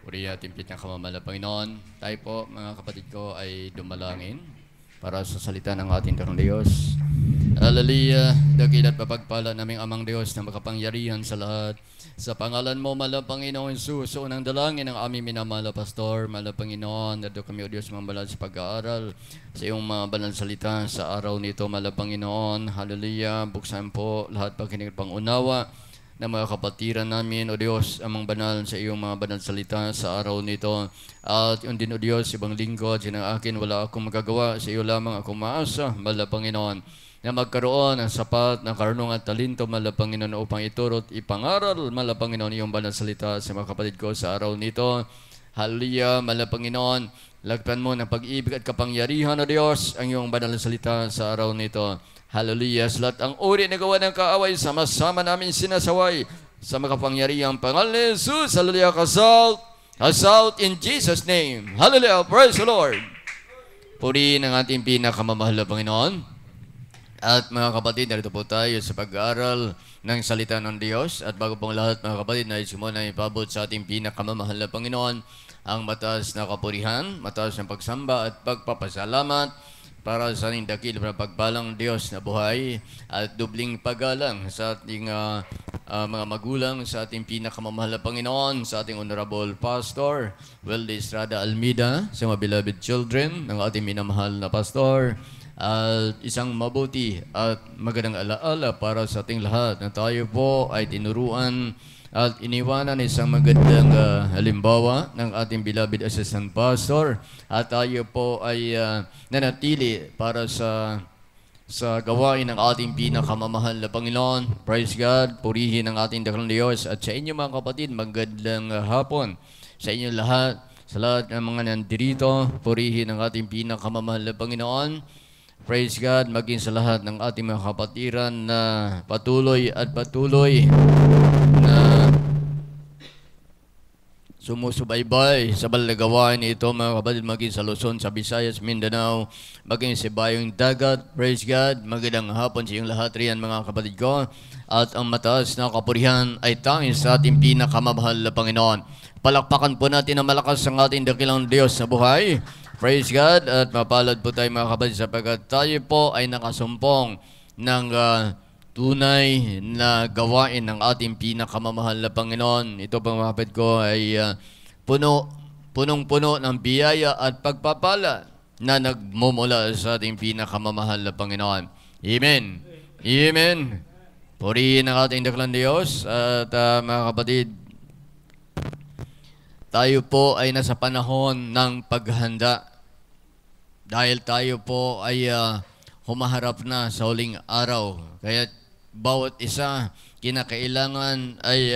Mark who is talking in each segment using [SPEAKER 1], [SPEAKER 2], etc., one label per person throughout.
[SPEAKER 1] Puri ating pinakamamahal na Panginoon. Tayo po, mga kapatid ko, ay dumalangin para sa salita ng ating Dakong Diyos. Hallelujah, dakil at papagpala naming Amang Diyos na makapangyarihan sa lahat. Sa pangalan mo, mahal na Panginoon Jesus, so unang dalangin ng aming minamahal na pastor, mahal na Panginoon, dado kami o Diyos mga banal sa pag-aaral sa iyong mga banal salita sa araw nito, mahal na Panginoon. Hallelujah, buksan po lahat pakinig pangunawa na mga kapatiran namin, o Diyos, amang banal sa iyong mga banal salita sa araw nito. At yun din, o Diyos, ibang lingkod, sinang akin, wala akong magagawa, sa iyo lamang ako maasa, mahal na Panginoon, na magkaroon ng sapat na karunungan at talento, mahal na Panginoon, upang iturot, ipangaral, mahal na Panginoon, iyong banal salita sa mga kapatid ko sa araw nito. Hallelujah, mahal na Panginoon, lagpan mo ng pag-ibig at kapangyarihan, o Diyos, ang iyong banal salita sa araw nito. Hallelujah. Sa lahat ang uri na gawa ng kaaway, sama-sama namin sinasaway sa makapangyarihang pangalan ni Jesus. Hallelujah. Assault in Jesus' name. Hallelujah. Praise the Lord. Puri ng ating pinakamamahal na Panginoon. At mga kapatid, narito po tayo sa pag-aaral ng salita ng Diyos. At bago pong lahat, mga kapatid, nais mo na ipabot sa ating pinakamamahal na Panginoon ang mataas na kapurihan, mataas na pagsamba at pagpapasalamat para sa ating dakil na pagpalang Diyos na buhay at dubling paggalang sa ating mga magulang, sa ating pinakamamahal na Panginoon, sa ating Honorable Pastor Weldy Estrada Almida, sa mga beloved children ng ating minamahal na Pastor, at isang mabuti at magandang alaala para sa ating lahat na tayo po ay tinuruan at iniwanan isang magandang halimbawa ng ating beloved Assistant Pastor, at tayo po ay nanatili para sa gawain ng ating pinakamamahal na Panginoon. Praise God, purihin ang ating Dakong Diyos. At sa inyo mga kapatid, magandang hapon sa inyo lahat, sa lahat ng mga nandirito, purihin ang ating pinakamamahal na Panginoon. Praise God, maging sa lahat ng ating mga kapatiran na patuloy na sumusubaybay sa balagawain ito, mga kapatid, maging sa Luzon, sa Visayas, Mindanao, maging sa Bayong Dagat. Praise God, magandang hapon sa iyong lahat riyan, mga kapatid ko. At ang mataas na kapurihan ay tanging sa ating pinakamamahal na Panginoon. Palakpakan po natin ang malakas ang ating dakilang Diyos sa buhay. Praise God, at mapalad po tayo, mga kapatid, sapagkat tayo po ay nakasumpong ng tunay na gawain ng ating pinakamamahal na Panginoon. Ito po, mga kapatid ko, ay punong-puno ng biyaya at pagpapala na nagmumula sa ating pinakamamahal na Panginoon. Amen. Amen. Purihin ang ating dakilang Diyos. At mga kapatid, tayo po ay nasa panahon ng paghanda. Dahil tayo po ay humaharap na sa huling araw. Kaya bawat isa kinakailangan ay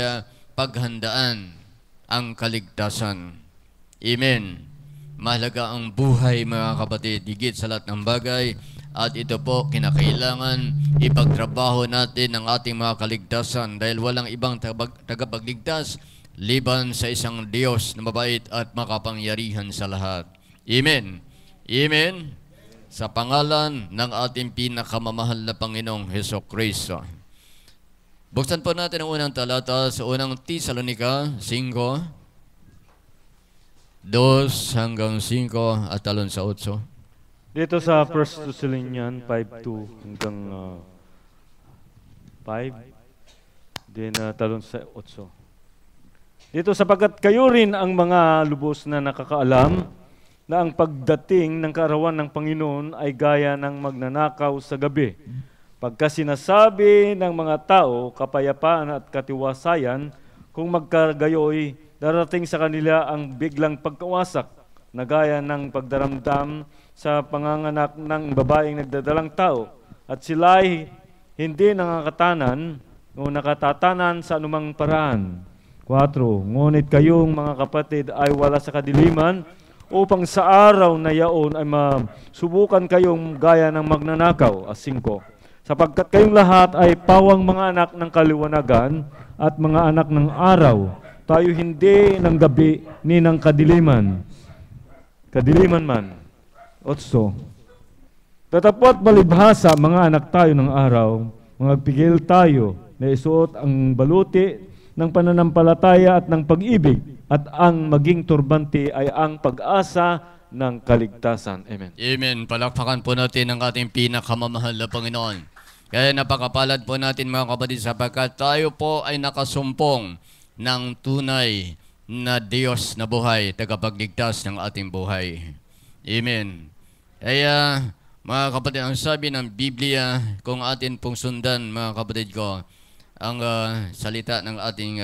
[SPEAKER 1] paghandaan ang kaligtasan. Amen. Mahalaga ang buhay, mga kapatid, higit sa lahat ng bagay. At ito po, kinakailangan ipagtrabaho natin ang ating mga kaligtasan dahil walang ibang tagapagligtas liban sa isang Diyos na mabait at makapangyarihan sa lahat. Amen. Amen. Sa pangalan ng ating pinakamamahal na Panginoong Hesukristo. Buksan po natin ang unang talata sa unang Tesalonica 5, 2 hanggang 5 at talon sa 8.
[SPEAKER 2] Dito sa 1 Thessalonians 5:2 hanggang 5, din talon sa 8. Dito, sapagkat kayo rin ang mga lubos na nakakaalam na ang pagdating ng kaarawan ng Panginoon ay gaya ng magnanakaw sa gabi. Pagka sinasabi ng mga tao kapayapaan at katiwasayan, kung magkagayoy, darating sa kanila ang biglang pagkawasak na gaya ng pagdaramdam sa panganganak ng babaeng nagdadalang tao. At sila'y hindi nakatatanan sa anumang paraan. 4. Ngunit kayong mga kapatid ay wala sa kadiliman, upang sa araw na yaon ay masubukan kayong gaya ng magnanakaw. 5. Sapagkat kayong lahat ay pawang mga anak ng kaliwanagan at mga anak ng araw. Tayo hindi ng gabi ni ng kadiliman. Kadiliman man. 8. Tatapot balibhasa, mga anak tayo ng araw, mga pigil tayo na isuot ang baluti ng pananampalataya at ng pag-ibig at ang maging turbante ay ang pag-asa ng kaligtasan. Amen.
[SPEAKER 1] Amen. Palakpakan po natin ang ating pinakamamahal na Panginoon. Kaya napakapalad po natin mga kapatid sapagkat tayo po ay nakasumpong ng tunay na Diyos na buhay, tagapagligtas ng ating buhay. Amen. Kaya mga kapatid, ang sabi ng Biblia, kung atin pong sundan mga kapatid ko, ang salita ng ating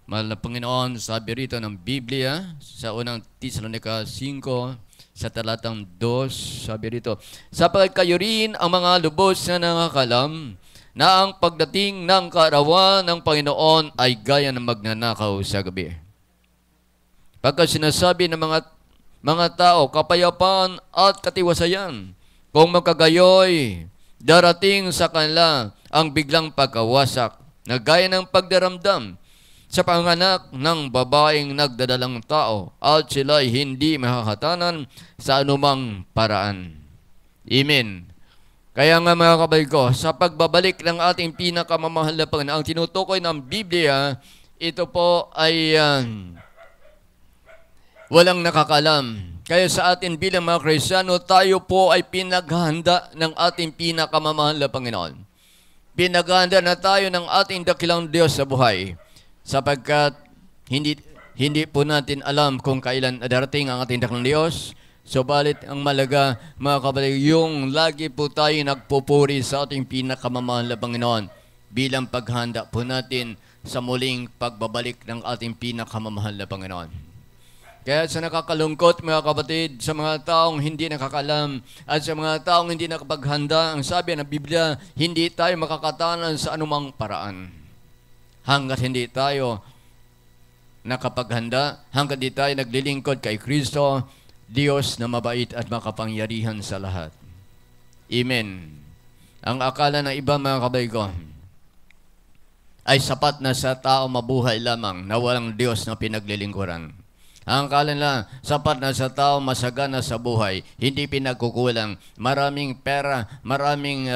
[SPEAKER 1] mahal na Panginoon, sabi rito ng Biblia sa unang Tesalonica 5 sa talatang 2, sabi rito, sapagkat kayo rin ang mga lubos na nakakalam na ang pagdating ng kaarawan ng Panginoon ay gaya ng magnanakaw sa gabi. Pagka sinasabi ng mga tao, kapayapaan at katiwasayan, kung magkagayoy, darating sa kanila ang biglang pagkawasak na gaya ng pagdaramdam sa panganak ng babaeng nagdadalang tao at sila'y hindi makakatanan sa anumang paraan. Amen. Kaya nga mga kapatid ko, sa pagbabalik ng ating pinakamamahal na Panginoon, ang tinutukoy ng Biblia, ito po ay walang nakakalam. Kaya sa atin bilang mga Kristiyano, tayo po ay pinaghahanda ng ating pinakamamahal na Panginoon. Pinaghahanda na tayo ng ating dakilang Diyos sa buhay. Sapagkat hindi po natin alam kung kailan darating ang ating dakilang Diyos. Subalit ang malaga, mga kapatid, yung lagi po tayo nagpupuri sa ating pinakamamahal na Panginoon bilang paghanda po natin sa muling pagbabalik ng ating pinakamamahal na Panginoon. Kaya sa nakakalungkot, mga kapatid, sa mga taong hindi nakakalam at sa mga taong hindi nakapaghanda, ang sabi ng Biblia, hindi tayo makakatanan sa anumang paraan. Hanggat hindi tayo nakapaghanda, hanggat hindi tayo naglilingkod kay Kristo, Diyos na mabait at makapangyarihan sa lahat. Amen. Ang akala ng iba, mga kapatid ko, ay sapat na sa tao mabuhay lamang na walang Diyos na pinaglilingkuran. Ang akala nila, sapat na sa tao masagana sa buhay, hindi pinagkukulang. Maraming pera, maraming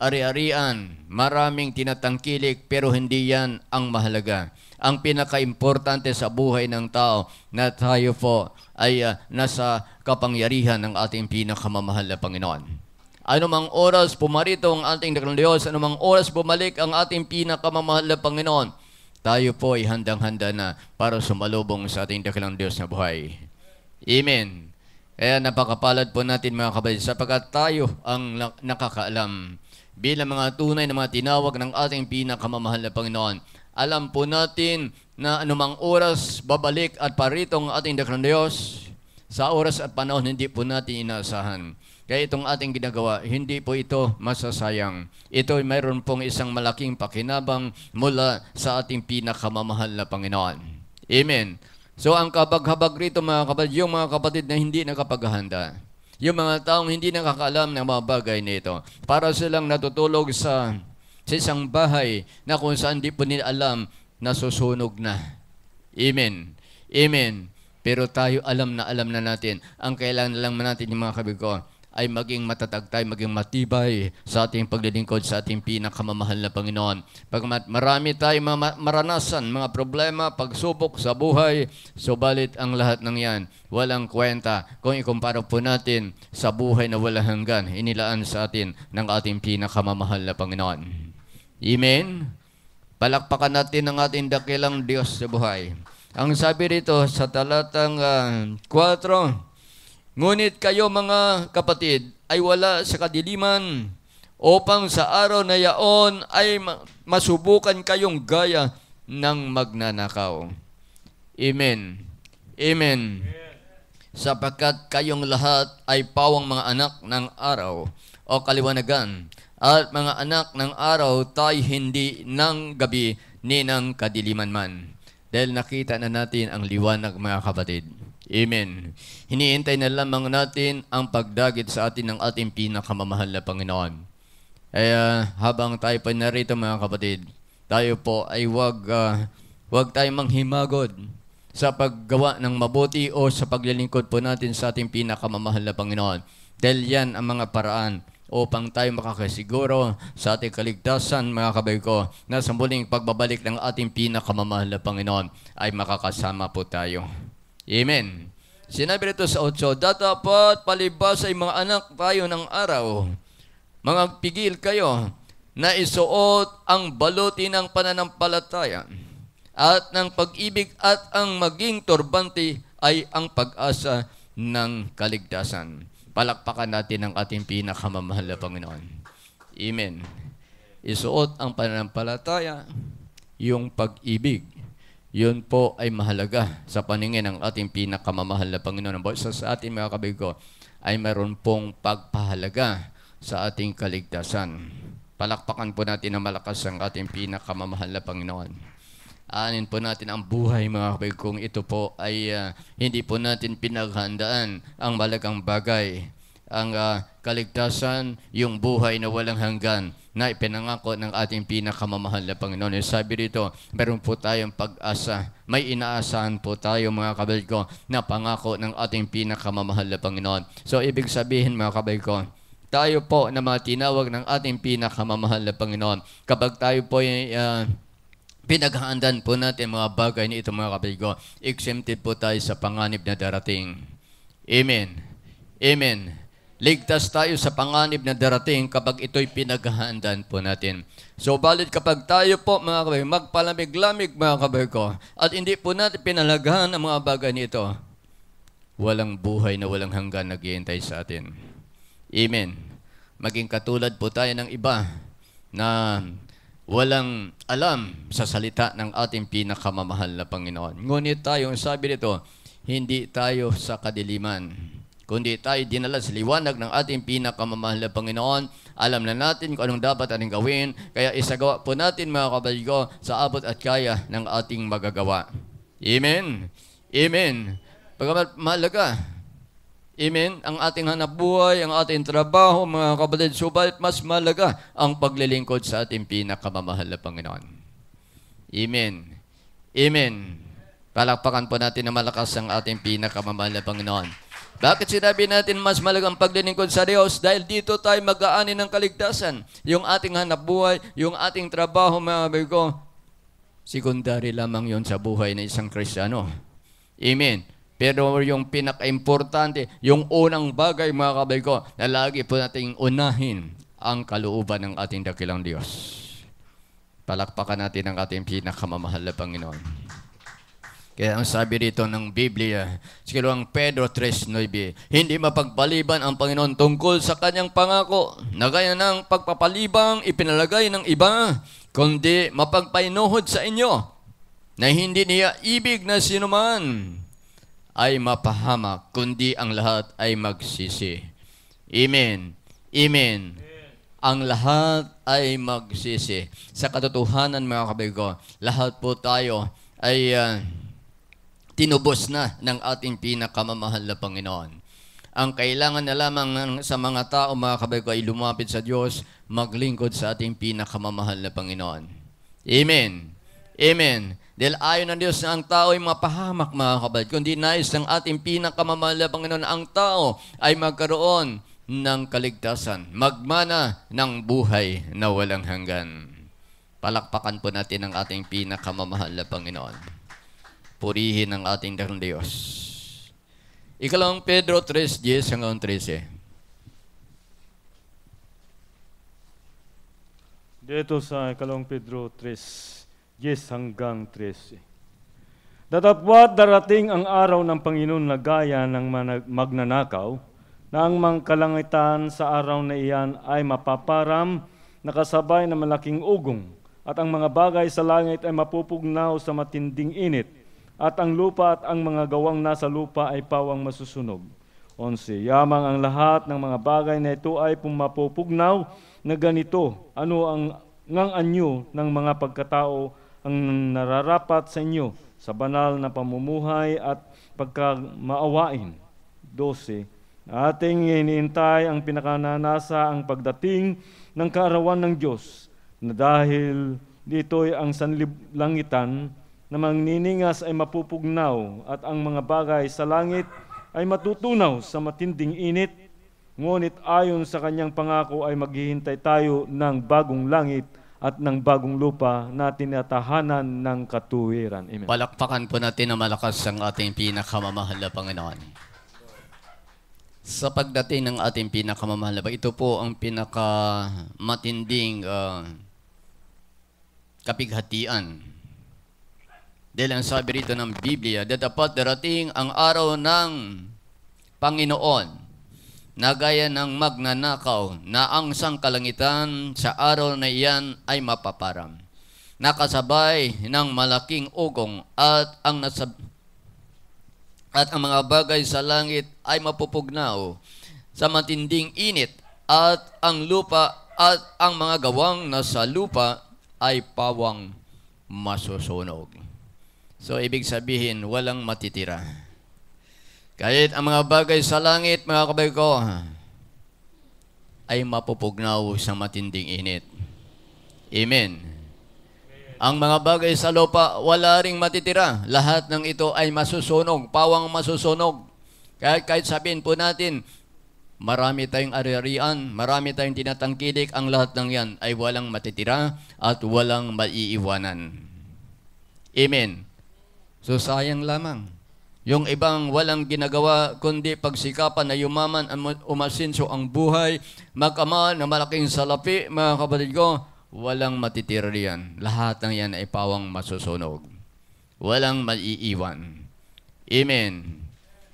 [SPEAKER 1] ari-arian, maraming tinatangkilik, pero hindi yan ang mahalaga. Ang pinaka-importante sa buhay ng tao na tayo po ay nasa kapangyarihan ng ating pinakamamahal na Panginoon. Anumang oras pumarito ang ating dakilang Diyos, anumang oras bumalik ang ating pinakamamahal na Panginoon, tayo po ay handang-handa na para sumalubong sa ating dakilang Diyos na buhay. Amen. Kaya napakapalad po natin mga kapatid sapagkat tayo ang nakakaalam. Bilang mga tunay na mga tinawag ng ating pinakamamahal na Panginoon, alam po natin na anumang oras babalik at parito ang ating dakilang Diyos. Sa oras at panahon hindi po natin inaasahan. Kaya itong ating ginagawa, hindi po ito masasayang. Ito ay mayroon pong isang malaking pakinabang mula sa ating pinakamamahal na Panginoon. Amen. So ang kabag-habag rito mga kapatid, yung mga kapatid na hindi nakapaghahanda, yung mga taong hindi nakakaalam ng mga bagay nito, para silang natutulog sa isang bahay na kung saan di po nila alam na susunog na. Amen. Amen. Pero tayo alam na natin, ang kailangan lang natin yung mga kabig ko, ay maging matatag tayo, maging matibay sa ating paglilingkod sa ating pinakamamahal na Panginoon. Pagkat marami tayong maranasan, mga problema, pagsubok sa buhay, subalit ang lahat ng yan, walang kwenta kung ikumpara po natin sa buhay na walang hanggan, inilaan sa atin ng ating pinakamamahal na Panginoon. Amen? Palakpakan natin ang ating dakilang Diyos sa buhay. Ang sabi rito sa talatang 4, ngunit kayo mga kapatid ay wala sa kadiliman upang sa araw na yaon ay masubukan kayong gaya ng magnanakaw. Amen. Amen. Sapagkat kayong lahat ay pawang mga anak ng araw o kaliwanagan at mga anak ng araw tayo hindi ng gabi ni ng kadiliman man. Dahil nakita na natin ang liwanag mga kapatid. Amen. Hinihintay na lamang natin ang pagdagit sa atin ng ating pinakamamahal na Panginoon. Kaya habang tayo pa narito mga kapatid, tayo po ay wag tayong manghimagod sa paggawa ng mabuti o sa paglilingkod po natin sa ating pinakamamahal na Panginoon. Dahil yan ang mga paraan upang tayo makakasiguro sa ating kaligtasan, mga kababayan ko, na sa muling pagbabalik ng ating pinakamamahal na Panginoon ay makakasama po tayo. Amen. Sinabi rito sa 8, "Dapat palibas ay mga anak tayo ng araw. Mga pigil kayo na isuot ang baluti ng pananampalataya at ng pag-ibig at ang maging turbante ay ang pag-asa ng kaligtasan." Palakpakan natin ang ating pinakamamahal na Panginoon. Amen. Isuot ang pananampalataya, yung pag-ibig. Yun po ay mahalaga sa paningin ng ating pinakamamahal na Panginoon. Sa ating mga kababayan ko ay mayroon pong pagpahalaga sa ating kaligtasan. Palakpakan po natin na malakas ang ating pinakamamahal na Panginoon. Aanin po natin ang buhay, mga kababayan, kung ito po ay hindi po natin pinaghandaan ang malagang bagay. Ang kaligtasan, yung buhay na walang hanggan na ipinangako ng ating pinakamamahal na Panginoon. Sabi dito, meron po tayong pag-asa. May inaasahan po tayo, mga kababayan ko, na pangako ng ating pinakamamahal na Panginoon. So, ibig sabihin, mga kababayan ko, tayo po na mga tinawag ng ating pinakamamahal na Panginoon, kapag tayo po ay pinaghahandaan po natin mga bagay na ito, mga kapatid ko, exempted po tayo sa panganib na darating. Amen. Amen. Ligtas tayo sa panganib na darating kapag ito'y pinaghahandaan po natin. So, balit kapag tayo po, mga kapatid, magpalamig-lamig, mga kapatid ko, at hindi po natin pinalagahan ang mga bagay nito, walang buhay na walang hanggan naghihintay sa atin. Amen. Maging katulad po tayo ng iba na walang alam sa salita ng ating pinakamamahal na Panginoon. Ngunit tayo, sabi nito, hindi tayo sa kadiliman, kundi tayo dinala sa liwanag ng ating pinakamamahal na Panginoon. Alam na natin kung anong dapat ating gawin, kaya isagawa po natin, mga kapatid ko, sa abot at kaya ng ating magagawa. Amen. Amen. Pagkamat mahalaga, amen, ang ating hanapbuhay, ang ating trabaho, mga kapatid, subalit mas malaga ang paglilingkod sa ating pinakamamahal na Panginoon. Amen. Amen. Palakpakan po natin na malakas ang ating pinakamamahal na Panginoon. Bakit sinabi natin mas malaga ang paglilingkod sa Diyos? Dahil dito tayo mag-aani ng kaligtasan. Yung ating hanapbuhay, yung ating trabaho, mga kapatid ko, sekundary lamang yon sa buhay ng isang Kristiyano. Amen. Pero yung pinaka-importante, yung unang bagay, mga kabay ko, na lagi po nating unahin ang kalooban ng ating dakilang Diyos. Palakpakan natin ang ating pinakamamahal na Panginoon. Kaya ang sabi rito ng Biblia, sa Pedro 3:9, "Hindi mapagpaliban ang Panginoon tungkol sa kanyang pangako, na gaya ng pagpapalibang ipinalagay ng iba, kundi mapagpainuhod sa inyo, na hindi niya ibig na sinuman ay mapahamak, kundi ang lahat ay magsisi." Amen. Amen. Ang lahat ay magsisi. Sa katotohanan, mga kapatid ko, lahat po tayo ay tinubos na ng ating pinakamamahal na Panginoon. Ang kailangan na lamang sa mga tao, mga kapatid ko, ay lumapit sa Diyos, maglingkod sa ating pinakamamahal na Panginoon. Amen. Amen. Dahil ayon ng Diyos na ang tao ay mapahamak, mga kapatid, kundi nais ng ating pinakamamahal na Panginoon, ang tao ay magkaroon ng kaligtasan, magmana ng buhay na walang hanggan. Palakpakan po natin ang ating pinakamamahal na Panginoon. Purihin ang ating dakilang Diyos. Ikalawang Pedro 3:10 hanggang 13.
[SPEAKER 2] Dito sa ikalawang Pedro 3:10 hanggang 13. "Datapwat darating ang araw ng Panginoon na gaya ng magnanakaw, na ang mga kalangitan sa araw na iyan ay mapaparam, nakasabay ng malaking ugong, at ang mga bagay sa langit ay mapupugnaw sa matinding init, at ang lupa at ang mga gawang nasa lupa ay pawang masusunog. 11. Yamang ang lahat ng mga bagay na ito ay mapupugnaw na ganito, ano ang anyo ng mga pagkatao ang nararapat sa inyo sa banal na pamumuhay at pagkamaawain. 12. Ating iniintay ang pinakananasa ang pagdating ng kaarawan ng Diyos, na dahil dito'y ang sanlilangitan na magniningas ay mapupugnaw, at ang mga bagay sa langit ay matutunaw sa matinding init. Ngunit ayon sa kanyang pangako ay maghihintay tayo ng bagong langit at ng bagong lupa na tinatahanan ng katuwiran. Amen.
[SPEAKER 1] Palakpakan po natin na malakas ang ating pinakamamahal na Panginoon. Sa pagdating ng ating pinakamamahal na Panginoon, ito po ang pinakamatinding kapighatian. Dahil ang sabi rito ng Biblia, dapat darating ang araw ng Panginoon na gaya ng magnanakaw na ang sangkalangitan sa araw na iyan ay mapaparam. Nakasabay ng malaking ugong at ang mga bagay sa langit ay mapupugnaw sa matinding init at ang lupa at ang mga gawang nasa lupa ay pawang masusunog. So, ibig sabihin, walang matitira. Kahit ang mga bagay sa langit, mga kabay ko, ay mapupugnaw sa matinding init. Amen. Ang mga bagay sa lupa, wala ring matitira. Lahat ng ito ay masusunog, pawang masusunog. Kahit sabihin po natin, marami tayong ari-arian, marami tayong tinatangkilik, ang lahat ng yan ay walang matitira at walang maiiwanan. Amen. So, sayang lamang. Yung ibang walang ginagawa, kundi pagsikapan na yumaman, umasinso ang buhay, magkamal na malaking salapi, mga kapatid ko, walang matitira riyan. Lahat ng yan ay pawang masusunog. Walang maiiwan. Amen.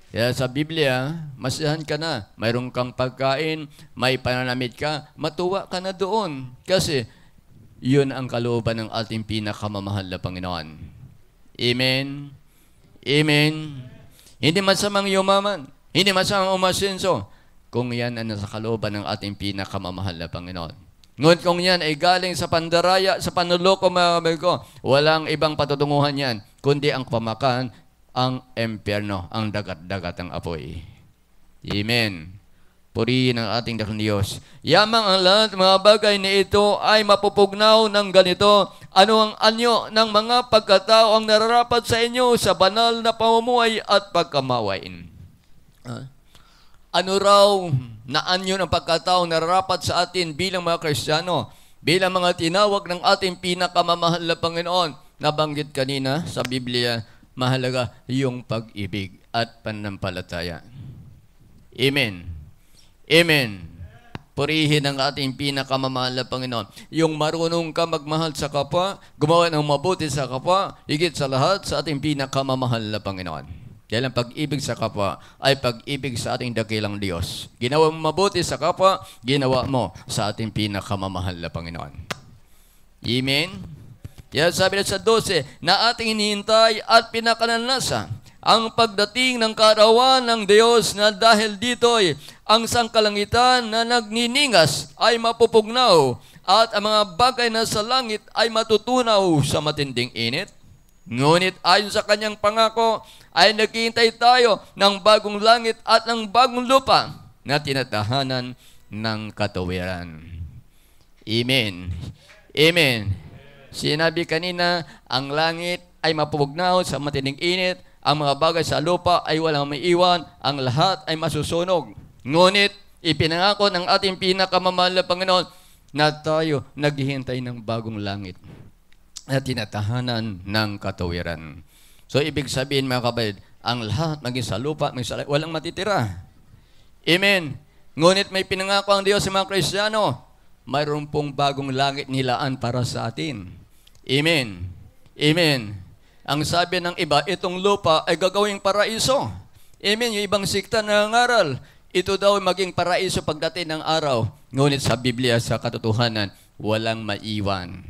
[SPEAKER 1] Kaya sa Biblia, masiyahan ka na. Mayroon kang pagkain, may pananamit ka, matuwa ka na doon. Kasi, yun ang kalooban ng ating pinakamamahal na Panginoon. Amen. Amen. Hindi masamang yumaman. Hindi masamang umasenso. Kung yan ay nasa kalooban ng ating pinakamamahal na Panginoon. Ngunit kung yan ay galing sa pandaraya, sa panuloko, mga kapatid ko, walang ibang patutunguhan yan, kundi ang pamakan, ang impyerno, ang dagat-dagat ng apoy. Amen. Purihin ang ating dakilang Diyos. Yamang ang lahat mga bagay na ito ay mapupugnaw ng ganito. Ano ang anyo ng mga pagkatao ang nararapat sa inyo sa banal na pamumuhay at pagkamawain? Ano raw na anyo ng pagkatao nararapat sa atin bilang mga Kristiyano, bilang mga tinawag ng ating pinakamamahal na Panginoon? Nabanggit kanina sa Biblia, mahalaga yung pag-ibig at pananampalataya. Amen. Amen. Purihin ang ating pinakamamahal na Panginoon. Yung marunong ka magmahal sa kapwa, gumawa ng mabuti sa kapwa, higit sa lahat sa ating pinakamamahal na Panginoon. Dahil ang pag-ibig sa kapwa ay pag-ibig sa ating dakilang Diyos. Ginawa mo mabuti sa kapwa, ginawa mo sa ating pinakamamahal na Panginoon. Amen. Yan sabi na sa 12, na ating hinihintay at pinakananasa ang pagdating ng kaarawan ng Diyos na dahil dito'y ang sangkalangitan na nagniningas ay mapupugnaw at ang mga bagay na sa langit ay matutunaw sa matinding init. Ngunit ayon sa kanyang pangako ay naghihintay tayo ng bagong langit at ng bagong lupa na tinatahanan ng katuwiran. Amen. Amen. Sinabi kanina, ang langit ay mapupugnaw sa matinding init, ang mga bagay sa lupa ay walang maiiwan, ang lahat ay masusunog. Ngunit, ipinangako ng ating pinakamamahal na Panginoon na tayo naghihintay ng bagong langit na tinatahanan ng katuwiran. So, ibig sabihin mga kapatid, ang lahat maging sa lupa, maging sa langit, walang matitira. Amen. Ngunit may pinangako ang Diyos sa mga Kristiyano, mayroon pong bagong langit nilaan para sa atin. Amen. Amen. Ang sabi ng iba, itong lupa ay gagawing paraiso. Amen. Yung ibang sikta na nangaral, ito daw ay maging paraiso pagdating ng araw. Ngunit sa Biblia, sa katotohanan, walang maiwan.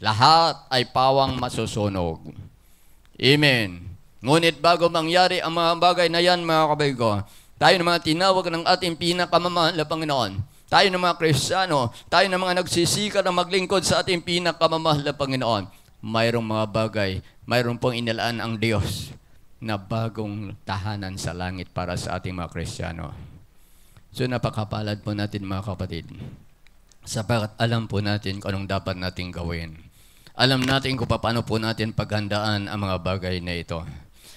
[SPEAKER 1] Lahat ay pawang masusunog. Amen. Ngunit bago mangyari ang mga bagay na yan, mga kapatid ko, tayo ng mga tinawag ng ating pinakamamahal na Panginoon, tayo ng mga Kristiyano, tayo ng mga nagsisika na maglingkod sa ating pinakamamahal na Panginoon, mayroong mga bagay, mayroong pong inilaan ang Diyos na bagong tahanan sa langit para sa ating mga Kristiyano. So napakapalad po natin mga kapatid, sapagkat alam po natin kung anong dapat natin gawin. Alam natin kung paano po natin paghandaan ang mga bagay na ito.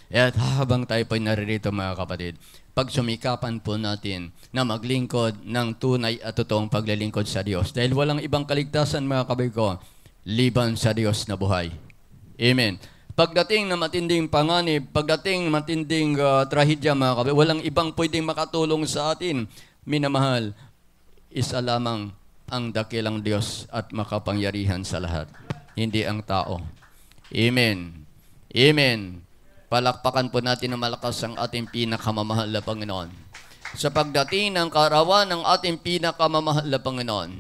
[SPEAKER 1] At habang tayo po'y naririto mga kapatid, pagsumikapan po natin na maglingkod ng tunay at totoong paglilingkod sa Diyos. Dahil walang ibang kaligtasan mga kapatid ko, liban sa Diyos na buhay. Amen. Pagdating na matinding panganib, pagdating matinding trahedya mga kapatid, walang ibang pwedeng makatulong sa atin. Minamahal, isa lamang ang dakilang Diyos at makapangyarihan sa lahat, hindi ang tao. Amen. Amen. Palakpakan po natin ng malakas ang ating pinakamamahal na Panginoon. Sa pagdating ng kaarawan ng ating pinakamamahal na Panginoon,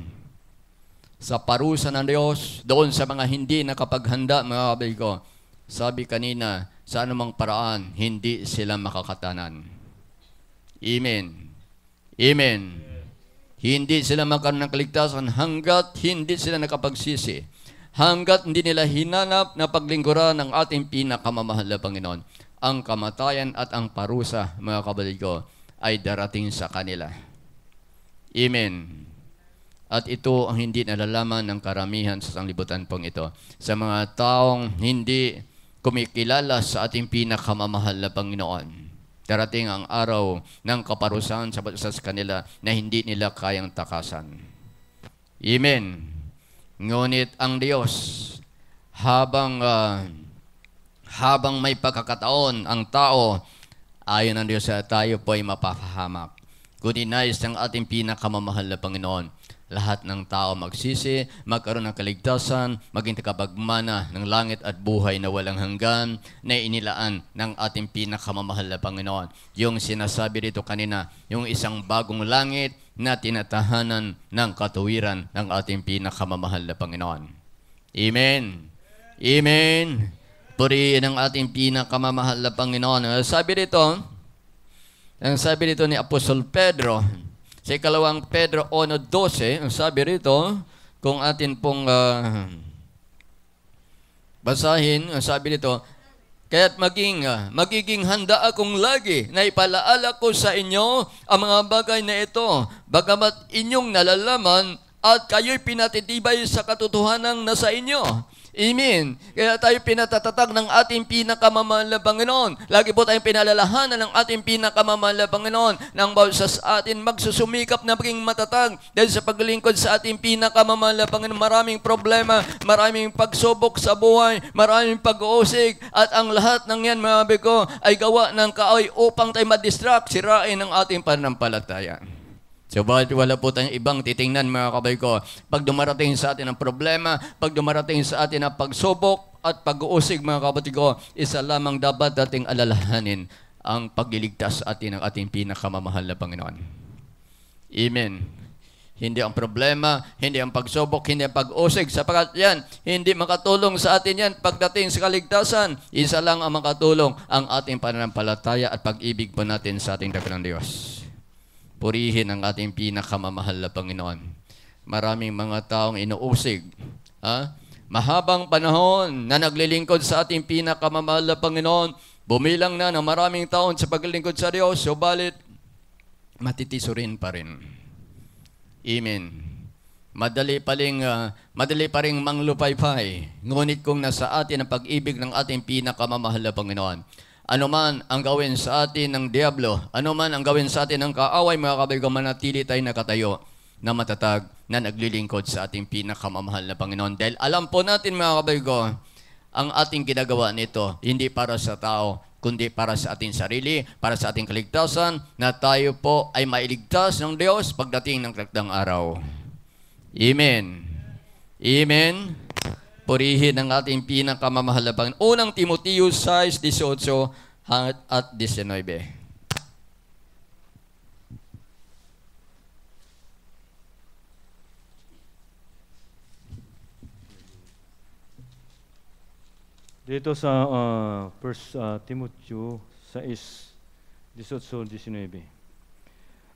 [SPEAKER 1] sa parusa ng Diyos, doon sa mga hindi nakapaghanda, mga kapatid ko, sabi kanina, sa anumang paraan, hindi sila makakatanan. Amen. Amen. Hindi sila magkaroon ng kaligtasan hanggat hindi sila nakapagsisi. Hanggat hindi nila hinanap na paglingkuran ng ating pinakamamahal na Panginoon. Ang kamatayan at ang parusa, mga kapatid ko, ay darating sa kanila. Amen. At ito ang hindi nalalaman ng karamihan sa sanglibutan pong ito. Sa mga taong hindi kumikilala sa ating pinakamamahal na Panginoon. Darating ang araw ng kaparusahan sa kanila na hindi nila kayang takasan. Amen. Ngunit ang Diyos, habang may pagkakataon ang tao, ayon ng Diyos sa tayo po ay mapapahamak. Kundi nais ng ating pinakamamahal na Panginoon, lahat ng tao magsisi, magkaroon ng kaligtasan, maging takapagmana ng langit at buhay na walang hanggan na inilaan ng ating pinakamamahal na Panginoon. Yung sinasabi dito kanina, yung isang bagong langit na tinatahanan ng katuwiran ng ating pinakamamahal na Panginoon. Amen. Amen. Purihin ang ating pinakamamahal na Panginoon. Sabi dito ni Apostol Pedro, sa ikalawang Pedro 1:12, ang sabi rito, kung atin pong basahin, ang sabi rito, kaya't magiging handa akong lagi na ipalaala ko sa inyo ang mga bagay na ito, bagamat inyong nalalaman at kayo'y pinatitibay sa katotohanan na sa inyo. Amen. Kaya tayo pinatatatag ng ating pinakamamahal na Panginoon. Lagi po tayong pinalalahanan ng ating pinakamamahal na Panginoon nang bawat sa atin magsusumikap na maging matatag dahil sa paglilingkod sa ating pinakamamahal na Panginoon. Maraming problema, maraming pagsubok sa buhay, maraming pag-uusig at ang lahat ng yan, mga bigo, ay gawa ng kaaway upang tayo madistract, sirain ang ating pananampalataya. So, wala po tayong ibang titingnan, mga kapatid ko. Pag dumarating sa atin ang problema, pag dumarating sa atin ang pagsubok at pag-uusig, mga kapatid ko, isa lamang dapat dating alalahanin ang pagliligtas sa atin ng ating pinakamamahal na Panginoon. Amen. Hindi ang problema, hindi ang pagsubok, hindi ang pag-usig. Sapagkat yan, hindi makatulong sa atin yan pagdating sa kaligtasan. Isa lang ang makatulong, ang ating pananampalataya at pag-ibig po natin sa ating dakilang Diyos. Purihin ang ating pinakamamahal na Panginoon. Maraming mga taong inuusig. Mahabang panahon na naglilingkod sa ating pinakamamahal na Panginoon. Bumilang na ng maraming taon sa paglilingkod sa Diyos. Subalit, matitiso rin pa rin. Amen. Madali pa rin manglupaypay. Ngunit kung nasa atin ang pag-ibig ng ating pinakamamahal na Panginoon, ano man ang gawin sa atin ng Diablo, ano man ang gawin sa atin ng kaaway, mga kapatid ko, manatili tayo nakatayo na matatag na naglilingkod sa ating pinakamamahal na Panginoon. Dahil alam po natin, mga kapatid ko, ang ating ginagawa nito, hindi para sa tao, kundi para sa ating sarili, para sa ating kaligtasan, na tayo po ay mailigtas ng Diyos pagdating ng takdang araw. Amen. Amen. Purihin ang ating pinakamamahal na Panginoon. Unang Timoteo 6:18 at 19.
[SPEAKER 2] Dito sa 1 Timoteo 6:18-19.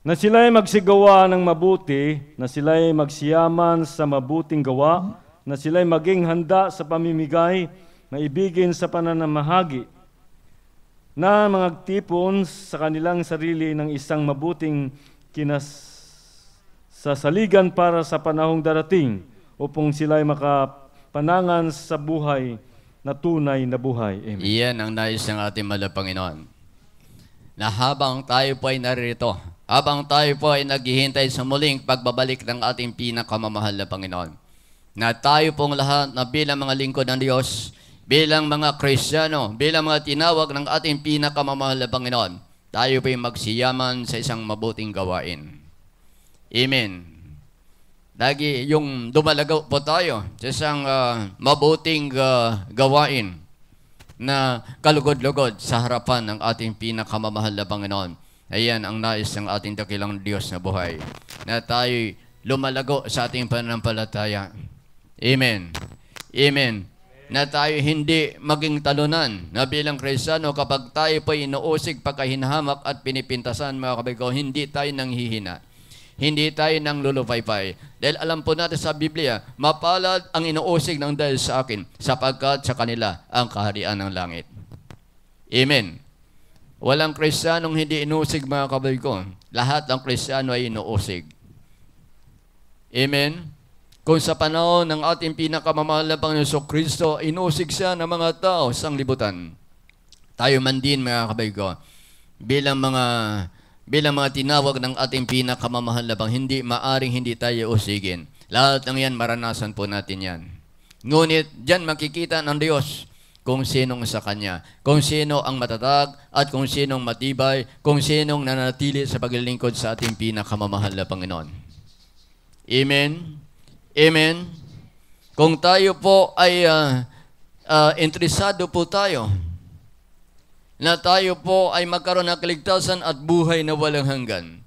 [SPEAKER 2] Na sila'y magsigawa ng mabuti, na sila'y magsiyaman sa mabuting gawa, na sila'y maging handa sa pamimigay, maibigin sa pananamahagi, na magtipon sa kanilang sarili ng isang mabuting kinasasaligan para sa panahong darating, upang sila'y makapanangan sa buhay na tunay na buhay. Amen.
[SPEAKER 1] Iyan ang nais ng ating mahal na Panginoon. Na habang tayo po ay naririto, habang tayo po ay naghihintay sa muling pagbabalik ng ating pinakamamahal na Panginoon, na tayo pong lahat na bilang mga lingkod ng Diyos, bilang mga Kristiyano, bilang mga tinawag ng ating pinakamamahal na Panginoon, tayo po ay magsiyaman sa isang mabuting gawain. Amen. Lagi yung dumalagaw po tayo sa isang mabuting gawain na kalugod-lugod sa harapan ng ating pinakamamahal na Panginoon. Ayan ang nais ng ating dakilang Diyos na buhay, na tayo lumalago sa ating pananampalataya. Amen. Amen. Na tayo hindi maging talunan na bilang Kristiyano kapag tayo po inuusig, pagkahinhamak at pinipintasan, mga kabigo, hindi tayo nanghihina. Hindi tayo nang lulupaypay. Dahil alam po natin sa Biblia, mapalad ang inuusig ng dahil sa akin, sapagkat sa kanila ang kaharian ng langit. Amen. Walang Kristiyanong hindi inuusig, mga kabay ko. Lahat ng Kristiyano ay inuusig. Amen. Kung sa panahon ng ating pinakamamahal na Panginoon Kristo, inuusig siya ng mga tao sa sanglibutan. Tayo man din, mga kabay ko, bilang mga tinawag ng ating pinakamamahal na hindi maaring hindi tayo usigin. Lahat ng yan, maranasan po natin yan. Ngunit, dyan makikita ng Diyos kung sinong sa Kanya, kung sino ang matatag at kung sinong matibay, kung sinong nanatili sa paglilingkod sa ating pinakamamahal na Panginoon. Amen? Amen? Kung tayo po ay interesado po tayo na tayo po ay magkaroon ng kaligtasan at buhay na walang hanggan,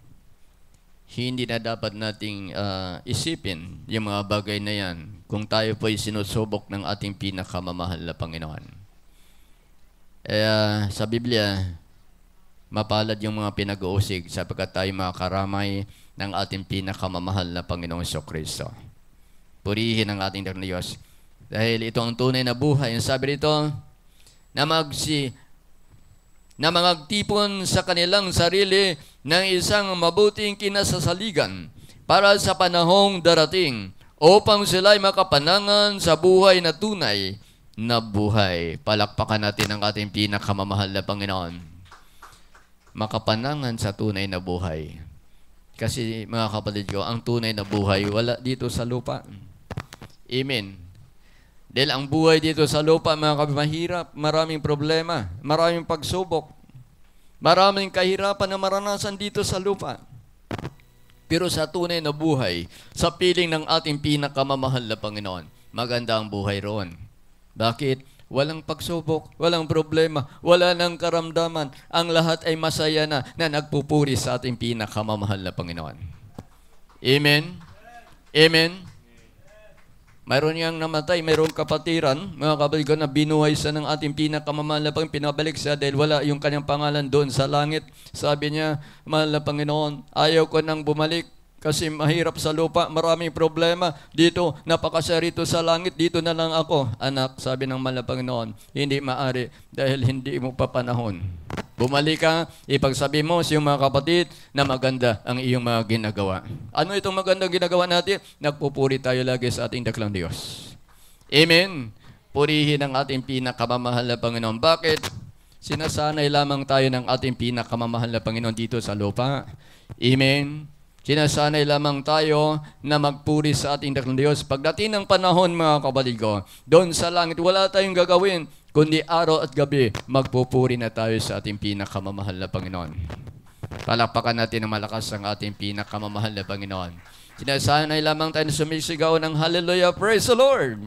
[SPEAKER 1] hindi na dapat nating isipin yung mga bagay na yan kung tayo po ay sinusubok ng ating pinakamamahal na Panginoon. Sa Biblia, mapalad yung mga pinag-uusig sapagkat tayo makakaramay ng ating pinakamamahal na Panginoong Kristo. Purihin ang ating Diyos. Dahil ito ang tunay na buhay. Ang sabi rito, na magtipon sa kanilang sarili ng isang mabuting kinasasaligan para sa panahong darating upang sila'y makapanangan sa buhay na tunay na buhay. Palakpakan natin ang ating pinakamamahal na Panginoon. Makapanangan sa tunay na buhay. Kasi mga kapatid ko, ang tunay na buhay wala dito sa lupa. Amen. Dahil ang buhay dito sa lupa, mga kapatid, mahirap, maraming problema, maraming pagsubok, maraming kahirapan na maranasan dito sa lupa. Pero sa tunay na buhay, sa piling ng ating pinakamamahal na Panginoon, maganda ang buhay roon. Bakit? Walang pagsubok, walang problema, wala nang karamdaman. Ang lahat ay masaya na nagpupuri sa ating pinakamamahal na Panginoon. Amen? Amen? Mayroon niyang namatay, mayroong kapatiran, mga kapatid ko, na binuhay sa ng ating pinakamamahal na Panginoon, pinabalik siya dahil wala yung kanyang pangalan doon sa langit. Sabi niya, mahal na Panginoon, ayaw ko nang bumalik kasi mahirap sa lupa, maraming problema. Dito, napakasya rito sa langit, dito na lang ako. Anak, sabi ng mahal na Panginoon, hindi maari dahil hindi mo pa panahon. Bumalik ka, ipagsabi mo sa iyong mga kapatid na maganda ang iyong mga ginagawa. Ano itong magandang ginagawa natin? Nagpupuri tayo lagi sa ating daklang Diyos. Amen. Purihin ang ating pinakamamahal na Panginoon. Bakit? Sinasanay lamang tayo ng ating pinakamamahal na Panginoon dito sa lupa. Amen. Sinasanay lamang tayo na magpuri sa ating daklang Diyos. Pagdating ng panahon, mga kapatid ko, doon sa langit, wala tayong gagawin, kundi araw at gabi, magpupuri na tayo sa ating pinakamamahal na Panginoon. Palakpakan natin ng malakas ang ating pinakamamahal na Panginoon. Sinasanay lamang tayo na sumisigaw ng Hallelujah, praise the Lord.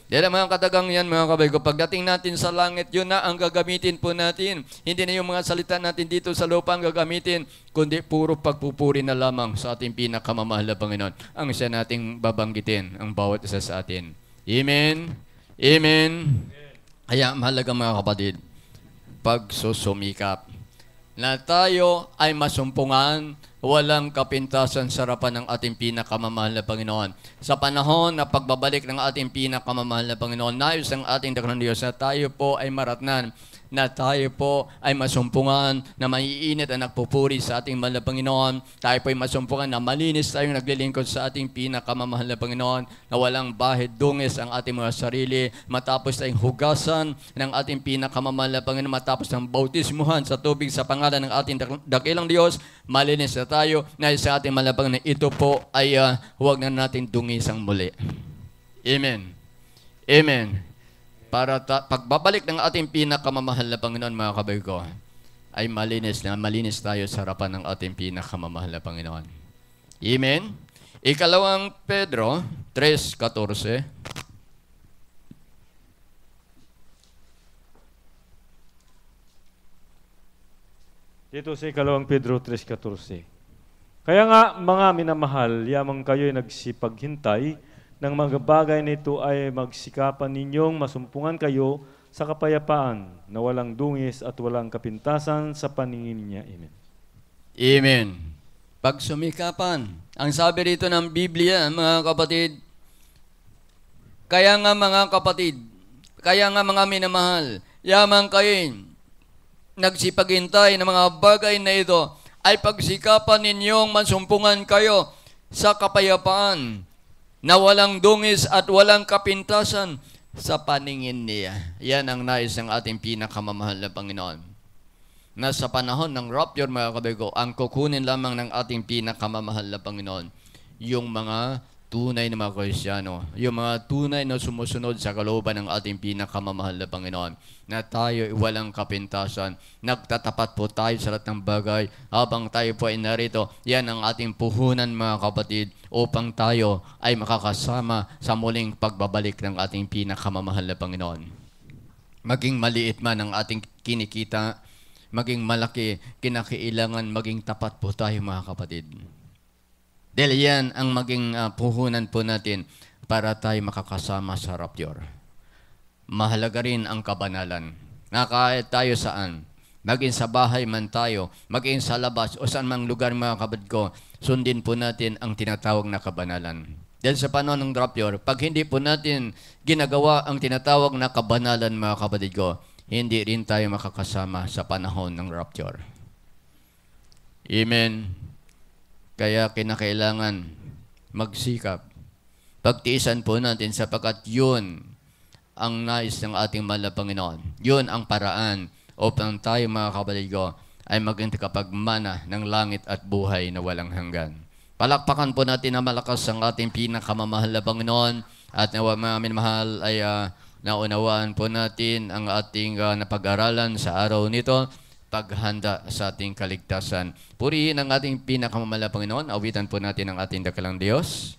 [SPEAKER 1] Dahil mga katagang yan, mga kabay ko, pagdating natin sa langit, yun na ang gagamitin po natin. Hindi na yung mga salita natin dito sa lupa ang gagamitin, kundi puro pagpupuri na lamang sa ating pinakamamahal na Panginoon. Ang siya nating babanggitin, ang bawat isa sa atin. Amen? Amen? Kaya mahalaga mga kapatid, pagsusumikap na tayo ay masumpungan, walang kapintasan sa harapan ng ating pinakamamahal na Panginoon. Sa panahon na pagbabalik ng ating pinakamamahal na Panginoon, nais ang ating daklang Diyos na tayo po ay maratnan na tayo po ay masumpungan na maiinit at nagpupuri sa ating mahal na Panginoon. Tayo po ay masumpungan na malinis tayong naglilingkod sa ating pinakamamahal na Panginoon, na walang bahid dungis ang ating mga sarili, matapos tayong hugasan ng ating pinakamamahal na Panginoon, matapos ng bautismuhan sa tubig sa pangalan ng ating dakilang Diyos, malinis na tayo na sa ating mahal na Panginoon. Ito po ay huwag na natin dungisang muli. Amen. Amen. Para pagbabalik ng ating pinakamamahal na Panginoon, mga kabayo ko, ay malinis tayo sa harapan ng ating pinakamamahal na Panginoon. Amen? Ikalawang Pedro 3:14.
[SPEAKER 2] Dito sa ikalawang Pedro 3:14. Kaya nga, mga minamahal, yamang kayo'y nagsipaghintay ng mga bagay nito ay magsikapan ninyong masumpungan kayo sa kapayapaan na walang dungis at walang kapintasan sa paningin niya. Amen.
[SPEAKER 1] Amen. Pagsumikapan. Ang sabi rito ng Biblia, mga kapatid, kaya nga mga minamahal, yamang kayo nagsipaghintay ng mga bagay na ito ay pagsikapan ninyong masumpungan kayo sa kapayapaan na walang dungis at walang kapintasan sa paningin niya. Yan ang nais ng ating pinakamamahal na Panginoon. Na sa panahon ng rapture, mga kabigo, ang kukunin lamang ng ating pinakamamahal na Panginoon, yung mga tunay na mga Kristiyano, yung mga tunay na sumusunod sa kalooban ng ating pinakamamahal na Panginoon, na tayo walang kapintasan, nagtatapat po tayo sa lahat ng bagay, habang tayo po ay narito. Yan ang ating puhunan, mga kapatid, upang tayo ay makakasama sa muling pagbabalik ng ating pinakamamahal na Panginoon. Maging maliit man ang ating kinikita, maging malaki, kinakailangan maging tapat po tayo, mga kapatid. Dahil yan ang maging puhunan po natin para tayo makakasama sa rapture. Mahalaga rin ang kabanalan. Na kahit tayo saan, maging sa bahay man tayo, maging sa labas o saan mang lugar, mga kapatid ko, sundin po natin ang tinatawag na kabanalan. Dahil sa panahon ng rapture, pag hindi po natin ginagawa ang tinatawag na kabanalan, mga kapatid ko, hindi rin tayo makakasama sa panahon ng rapture. Amen. Kaya kinakailangan magsikap. Pagtiisan po natin sapagkat yun ang nais ng ating mahal na Panginoon. Yun ang paraan upang tayo, mga kapatid ko, ay maging tagapagmana ng langit at buhay na walang hanggan. Palakpakan po natin na malakas ang ating pinakamamahal na Panginoon, at nawa, mga minamahal, ay naunawaan po natin ang ating napag-aralan sa araw nito, paghanda sa ating kaligtasan. Purihin ang ating pinakamamahal na Panginoon. Awitan po natin ang ating dakilang Diyos.